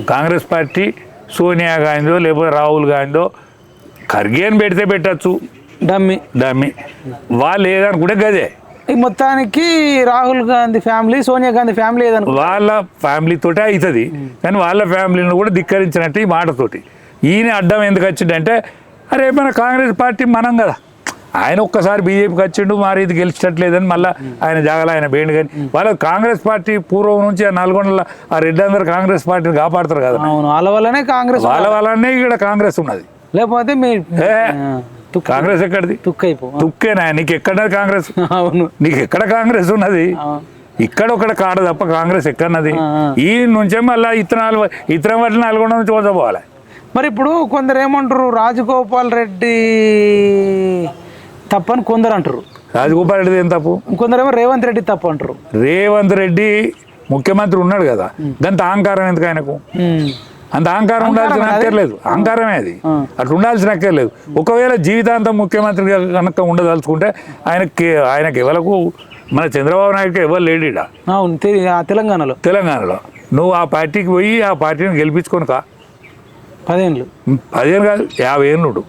Congress party Sonia Gandhi లేకపోతే రాహుల్ గాంధీ ఖర్గే అని పెడితే పెట్టచ్చు, డమ్మి డమ్మి వాళ్ళు ఏదనుకుంటే గదే. మొత్తానికి రాహుల్ గాంధీ ఫ్యామిలీ సోనియా గాంధీ ఫ్యామిలీ ఏదనుకో వాళ్ళ ఫ్యామిలీతోటే అవుతుంది, కానీ వాళ్ళ ఫ్యామిలీని కూడా ధిక్కరించినట్టు ఈ మాటతోటి. ఈయన అడ్డం ఎందుకు వచ్చిందంటే అరే మన కాంగ్రెస్ పార్టీ మనం కదా, ఆయన ఒక్కసారి బీజేపీకి వచ్చిండు మరి ఇది గెలిచట్లేదని మళ్ళీ ఆయన జాగాలో ఆయన బేండు. కానీ వాళ్ళ కాంగ్రెస్ పార్టీ పూర్వం నుంచి ఆ నల్గొండలో ఆ రెడ్డి అందరు కాంగ్రెస్ పార్టీని కాపాడతారు కదా, వాళ్ళ వల్లనే కాంగ్రెస్, వాళ్ళ వల్లనే ఇక్కడ కాంగ్రెస్ ఉన్నది. లేకపోతే కాంగ్రెస్ ఎక్కడిది? తుక్కేనా నీకు ఎక్కడ కాంగ్రెస్? అవును, నీకు ఎక్కడ కాంగ్రెస్ ఉన్నది? ఇక్కడ ఒకటి కాడ తప్ప కాంగ్రెస్ ఎక్కడన్నది? ఈ నుంచే మళ్ళీ ఇతరం వాటిని నల్గొండ నుంచి పోవాలి. మరి ఇప్పుడు కొందరు ఏమంటారు రాజగోపాల్ రెడ్డి తప్పని కొందరు అంటారు. రాజగోపాల్ రెడ్డి ఏం తప్పు? కొందరేమో రేవంత్ రెడ్డి తప్పు అంటారు. రేవంత్ రెడ్డి ముఖ్యమంత్రి ఉన్నాడు కదా, గంత అహంకారం ఎందుకు ఆయనకు? అంత అహంకారం ఉండాల్సిన అక్కర్లేదు, అహంకారమే అది, అట్లా ఉండాల్సిన అక్కర్లేదు. ఒకవేళ జీవితాంతం ముఖ్యమంత్రి కనుక ఉండదలుచుకుంటే ఆయనకి ఎవరకు మన చంద్రబాబు నాయుడుకి ఎవరు లేడీడా? అవును, తెలంగాణలో నువ్వు ఆ పార్టీకి పోయి ఆ పార్టీని గెలిపించుకొని 10 ఏళ్ళు 10 ఏళ్ళు కాదు 50 ఏళ్ళు.